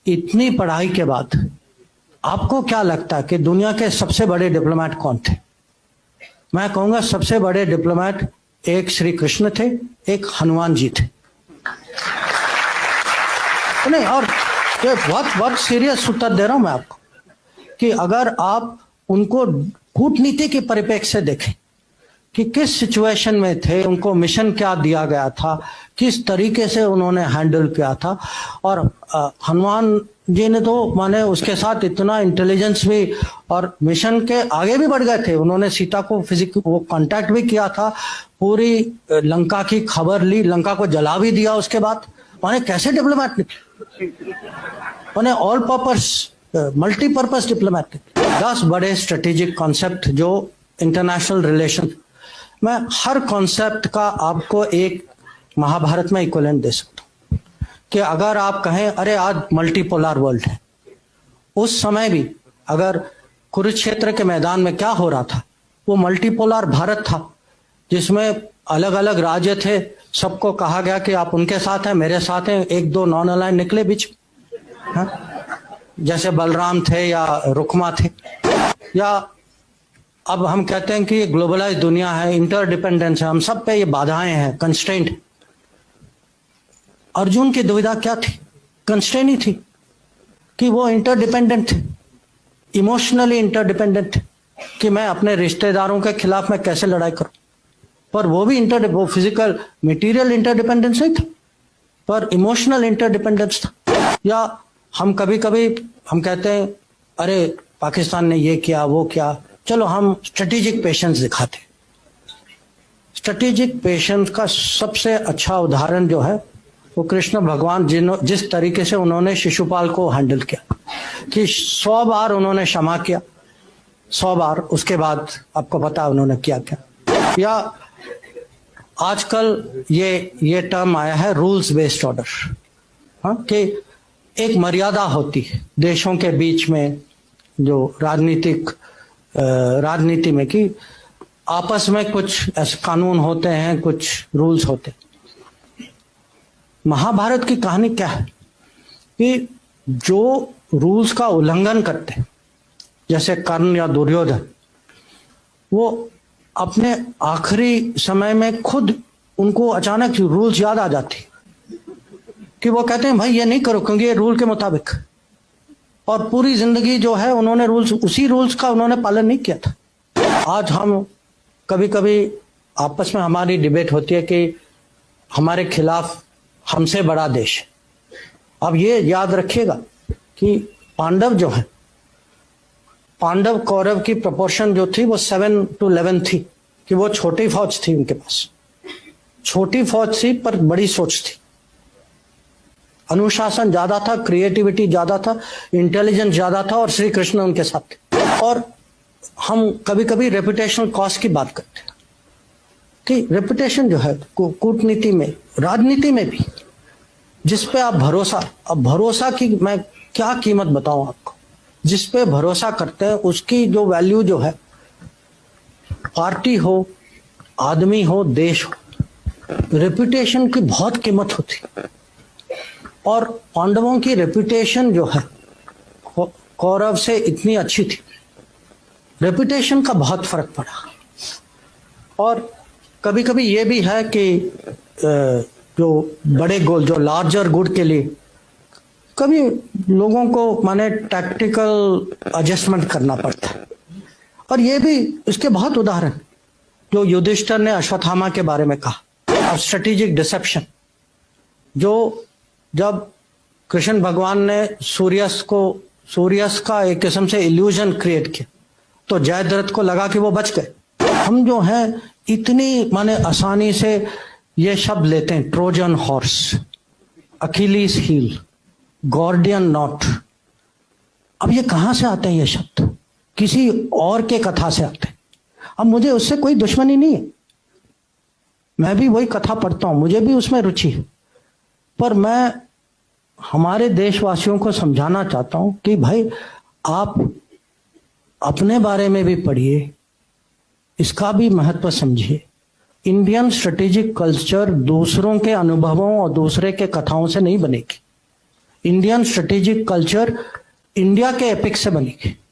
इतनी पढ़ाई के बाद आपको क्या लगता है कि दुनिया के सबसे बड़े डिप्लोमेट कौन थे? मैं कहूंगा सबसे बड़े डिप्लोमेट एक श्री कृष्ण थे, एक हनुमान जी थे। नहीं, और बहुत सीरियस उत्तर दे रहा हूं मैं आपको कि अगर आप उनको कूटनीति के परिप्रेक्ष्य से देखें कि किस सिचुएशन में थे, उनको मिशन क्या दिया गया था, किस तरीके से उन्होंने हैंडल किया था। और हनुमान जी ने तो माने उसके साथ इतना इंटेलिजेंस भी, और मिशन के आगे भी बढ़ गए थे। उन्होंने सीता को वो कांटेक्ट भी किया था, पूरी लंका की खबर ली, लंका को जला भी दिया उसके बाद। माने कैसे डिप्लोमेट निकले, माने ऑल पर्पस मल्टीपर्पज डिप्लोमेट। 10 बड़े स्ट्रेटेजिक कॉन्सेप्ट जो इंटरनेशनल रिलेशन, मैं हर कॉन्सेप्ट का आपको एक महाभारत में इक्विवेलेंट दे सकता हूं कि अगर आप कहें अरे आज मल्टीपोलर वर्ल्ड है, उस समय भी अगर कुरुक्षेत्र के मैदान में क्या हो रहा था, वो मल्टीपोलर भारत था जिसमें अलग अलग राज्य थे। सबको कहा गया कि आप उनके साथ हैं, मेरे साथ हैं। 1-2 नॉन अलाइन निकले बीच, जैसे बलराम थे या रुक्मा थे। या अब हम कहते हैं कि ग्लोबलाइज दुनिया है, इंटरडिपेंडेंस है, हम सब पे ये बाधाएं हैं, कंस्ट्रेंट। अर्जुन की दुविधा क्या थी? कंस्ट्रेंट ही थी कि वो इंटरडिपेंडेंट थे, इमोशनली इंटरडिपेंडेंट थे कि मैं अपने रिश्तेदारों के खिलाफ मैं कैसे लड़ाई करूं। पर वो भी वो फिजिकल मटेरियल इंटरडिपेंडेंस नहीं था, पर इमोशनल इंटरडिपेंडेंस था। या हम कभी कभी हम कहते हैं अरे पाकिस्तान ने ये किया वो किया, चलो हम स्ट्रेटेजिक पेशेंस दिखाते। स्ट्रेटेजिक पेशेंस का सबसे अच्छा उदाहरण जो है वो कृष्ण भगवान जिस तरीके से उन्होंने शिशुपाल को हैंडल किया कि 100 बार उन्होंने क्षमा किया, 100 बार। उसके बाद आपको पता उन्होंने क्या क्या। या आजकल ये टर्म आया है रूल्स बेस्ड ऑर्डर, हाँ, कि एक मर्यादा होती है देशों के बीच में, जो राजनीति में, कि आपस में कुछ ऐसे कानून होते हैं, कुछ रूल्स होते हैं। महाभारत की कहानी क्या है कि जो रूल्स का उल्लंघन करते हैं, जैसे कर्ण या दुर्योधन, वो अपने आखिरी समय में खुद उनको अचानक रूल्स याद आ जाती कि वो कहते हैं भाई ये नहीं करो क्योंकि ये रूल के मुताबिक। और पूरी जिंदगी जो है उन्होंने उसी रूल्स का उन्होंने पालन नहीं किया था। आज हम कभी कभी आपस में हमारी डिबेट होती है कि हमारे खिलाफ हमसे बड़ा देश है। अब ये याद रखिएगा कि पांडव जो है, पांडव कौरव की प्रोपोर्शन जो थी वो 7-11 थी, कि वो छोटी फौज थी, उनके पास छोटी फौज थी पर बड़ी सोच थी, अनुशासन ज्यादा था, क्रिएटिविटी ज्यादा था, इंटेलिजेंस ज्यादा था, और श्री कृष्ण उनके साथ थे। और हम कभी कभी रेपुटेशनल कॉस्ट की बात करते हैं कि रेपुटेशन जो है कूटनीति में, राजनीति में भी, जिस पे आप भरोसा, अब भरोसा की मैं क्या कीमत बताऊं आपको, जिस पे भरोसा करते हैं उसकी जो वैल्यू जो है, पार्टी हो, आदमी हो, देश हो, रेपुटेशन की बहुत कीमत होती। और पांडवों की रेपुटेशन जो है कौरव से इतनी अच्छी थी, रेपुटेशन का बहुत फर्क पड़ा। और कभी कभी ये भी है कि जो बड़े गोल, जो लार्जर गुड के लिए कभी लोगों को माने टैक्टिकल एडजस्टमेंट करना पड़ता है। और ये भी इसके बहुत उदाहरण, जो युधिष्ठिर ने अश्वत्थामा के बारे में कहा, अब स्ट्रेटेजिक डिसेप्शन, जो जब कृष्ण भगवान ने सूर्यस का एक किस्म से इल्यूजन क्रिएट किया तो जयद्रथ को लगा कि वो बच गए। हम जो हैं इतनी माने आसानी से ये शब्द लेते हैं, Trojan horse, Achilles heel, Gordian knot. अब ये कहां से आते हैं ये शब्द? किसी और के कथा से आते हैं। अब मुझे उससे कोई दुश्मनी नहीं है, मैं भी वही कथा पढ़ता हूं, मुझे भी उसमें रुचि है। पर मैं हमारे देशवासियों को समझाना चाहता हूं कि भाई आप अपने बारे में भी पढ़िए, इसका भी महत्व समझिए। इंडियन स्ट्रेटेजिक कल्चर दूसरों के अनुभवों और दूसरे के कथाओं से नहीं बनेगी। इंडियन स्ट्रेटेजिक कल्चर इंडिया के एपिक से बनी है।